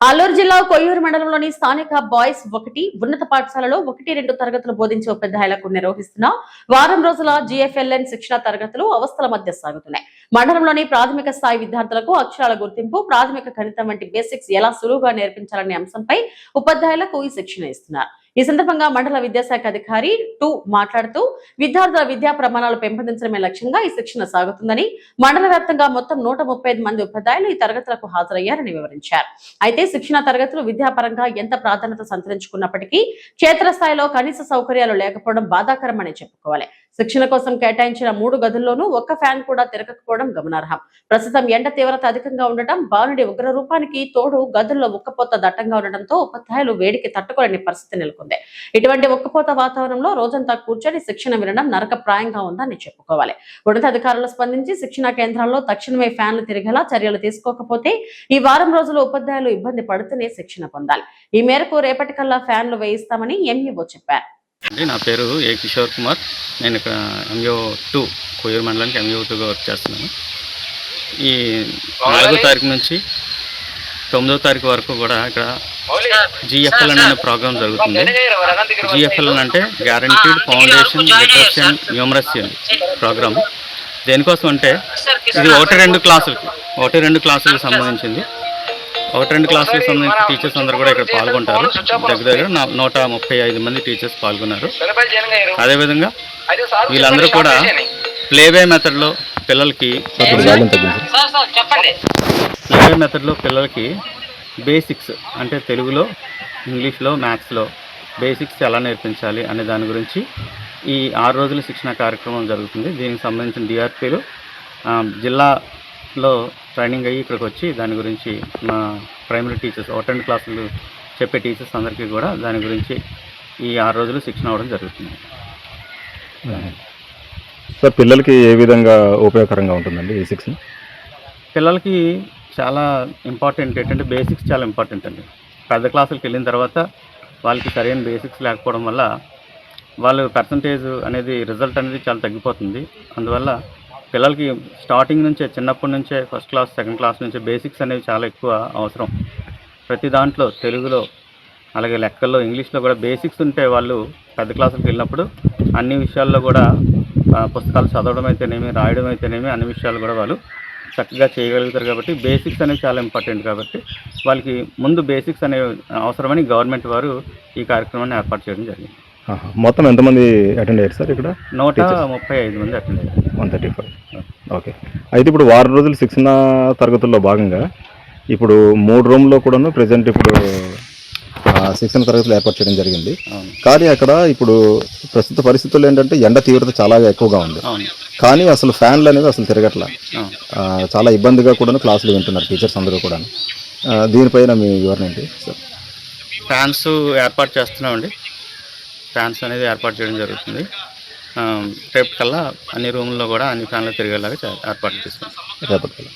అల్లూరు జిల్లా కొయ్యూరు మండలంలోని స్థానిక బాయ్స్ 1 ఉన్నత పాఠశాలలో 1-2 తరగతులు బోధించే ఉపాధ్యాయులకు నిర్వహిస్తున్న వారం రోజుల జిఎఫ్ఎల్ఎన్ శిక్షణ తరగతులు అవస్థల మధ్య సాగుతున్నాయి. మండలంలోని ప్రాథమిక స్థాయి విద్యార్థులకు అక్షరాల గుర్తింపు, ప్రాథమిక గణితం వంటి బేసిక్స్ ఎలా సులువుగా నేర్పించాలనే అంశంపై ఉపాధ్యాయులకు ఈ శిక్షణ ఇస్తున్నారు. ఈ సందర్భంగా మండల విద్యాశాఖ అధికారి 2 మాట్లాడుతూ విద్యార్థుల విద్యా ప్రమాణాలు పెంపొందించడమే లక్ష్యంగా ఈ శిక్షణ సాగుతుందని, మండల వ్యాప్తంగా మొత్తం 135 మంది ఉపాధ్యాయులు ఈ తరగతులకు హాజరయ్యారని వివరించారు. అయితే శిక్షణ తరగతులు విద్యాపరంగా ఎంత ప్రాధాన్యత సంతరించుకున్నప్పటికీ క్షేత్రస్థాయిలో కనీస సౌకర్యాలు లేకపోవడం బాధాకరమని చెప్పుకోవాలి. శిక్షణ కోసం కేటాయించిన 3 గదుల్లోనూ ఒక్క ఫ్యాన్ కూడా తిరగకపోవడం గమనార్హం. ప్రస్తుతం ఎండ తీవ్రత అధికంగా ఉండటం, బాలుడి ఉగ్ర రూపానికి తోడు గదుల్లో ఉక్కపోత దట్టంగా ఉండటంతో ఉపాధ్యాయులు వేడికి తట్టుకోలేని పరిస్థితి నెలకొంది. ఇటువంటి ఉక్కపోత వాతావరణంలో రోజంతా కూర్చొని శిక్షణ వినడం నరకప్రాయంగా ఉందని చెప్పుకోవాలి. ఉన్నతాధికారులు స్పందించి శిక్షణా కేంద్రాల్లో తక్షణమే ఫ్యాన్లు తిరిగేలా చర్యలు తీసుకోకపోతే ఈ వారం రోజులు ఉపాధ్యాయులు ఇబ్బంది పడుతూనే శిక్షణ పొందాలి. ఈ మేరకు రేపటికల్లా ఫ్యాన్లు వేయిస్తామని ఎంఈఓ చెప్పారు. నా పేరు ఏ కిషోర్ కుమార్. నేను ఇక్కడ ఎంఈఓ 2 కొయ్యూరు మండలానికి ఎంఈఓ 2గా వర్క్ చేస్తున్నాను. ఈ 4వ తారీఖు నుంచి 9వ తారీఖు వరకు కూడా ఇక్కడ జిఎఫ్ఎల్ఎన్ అనే ప్రోగ్రామ్ జరుగుతుంది. జిఎఫ్ఎల్ఎన్ అంటే guaranteed foundation literacy and numeracy అని ప్రోగ్రామ్. దేనికోసం అంటే ఇది 1-2 క్లాసులకు సంబంధించింది. 1-2 క్లాసులకు సంబంధించిన టీచర్స్ అందరూ కూడా ఇక్కడ పాల్గొంటారు. దగ్గర 135 మంది టీచర్స్ పాల్గొన్నారు. అదేవిధంగా వీళ్ళందరూ కూడా ప్లేవే మెథడ్లో పిల్లలకి బేసిక్స్ అంటే తెలుగులో, ఇంగ్లీష్లో, మ్యాథ్స్లో బేసిక్స్ ఎలా నేర్పించాలి అనే దాని గురించి ఈ 6 రోజుల శిక్షణ కార్యక్రమం జరుగుతుంది. దీనికి సంబంధించిన డిఆర్పీలు జిల్లాలో ట్రైనింగ్ అయ్యి ఇక్కడికి వచ్చి దాని గురించి మా ప్రైమరీ టీచర్స్ 1-2 క్లాసులు చెప్పే టీచర్స్ అందరికీ కూడా దాని గురించి ఈ 6 రోజులు శిక్షణ అవ్వడం జరుగుతుంది. సార్, పిల్లలకి ఏ విధంగా ఉపయోగకరంగా ఉంటుందండి ఈ శిక్షణ? పిల్లలకి చాలా ఇంపార్టెంట్ ఏంటంటే బేసిక్స్ చాలా ఇంపార్టెంట్ అండి. పెద్ద క్లాసులకు వెళ్ళిన తర్వాత వాళ్ళకి సరైన బేసిక్స్ లేకపోవడం వల్ల వాళ్ళ పర్సంటేజ్ అనేది రిజల్ట్ అనేది చాలా తగ్గిపోతుంది. అందువల్ల పిల్లలకి స్టార్టింగ్ నుంచే, చిన్నప్పటి నుంచే, ఫస్ట్ క్లాస్, సెకండ్ క్లాస్ నుంచే బేసిక్స్ అనేవి చాలా ఎక్కువ అవసరం. ప్రతి దాంట్లో తెలుగులో, అలాగే లెక్కల్లో, ఇంగ్లీష్లో కూడా బేసిక్స్ ఉంటే వాళ్ళు పెద్ద క్లాసులకు వెళ్ళినప్పుడు అన్ని విషయాల్లో కూడా పుస్తకాలు చదవడం అయితేనేమి, రాయడం అయితేనేమి అన్ని విషయాలు కూడా వాళ్ళు చక్కగా చేయగలుగుతారు. కాబట్టి బేసిక్స్ అనేవి చాలా ఇంపార్టెంట్. కాబట్టి వాళ్ళకి ముందు బేసిక్స్ అనేవి అవసరమని గవర్నమెంట్ వారు ఈ కార్యక్రమాన్ని ఏర్పాటు చేయడం జరిగింది. మొత్తం ఎంతమంది అటెండ్ అయ్యారు సార్? ఇక్కడ 135 మంది అటెండ్ అయ్యారు. 135. ఓకే. అయితే ఇప్పుడు వారం రోజుల శిక్షణ తరగతుల్లో భాగంగా ఇప్పుడు 3 రూమ్లో కూడాను ప్రజెంట్ ఇప్పుడు శిక్షణ తరగతులు ఏర్పాటు చేయడం జరిగింది. కానీ అక్కడ ఇప్పుడు ప్రస్తుత పరిస్థితుల్లో ఏంటంటే ఎండ తీవ్రత చాలా ఎక్కువగా ఉంది. కానీ అసలు ఫ్యాన్లు అనేవి అసలు తిరగట్లా. చాలా ఇబ్బందిగా కూడా క్లాసులు వింటున్నారు టీచర్స్ అందరూ కూడా. దీనిపైన మీ వివరణ ఏంటి సార్? ఫ్యాన్స్ ఏర్పాటు చేస్తున్నామండి. ఫ్యాన్స్ అనేది ఏర్పాటు చేయడం జరుగుతుంది. రేపటికల్లా అన్ని రూముల్లో కూడా అన్ని ఫ్యాన్లు తిరిగేలాగా ఏర్పాటు చేస్తాం. రేపటికల్లా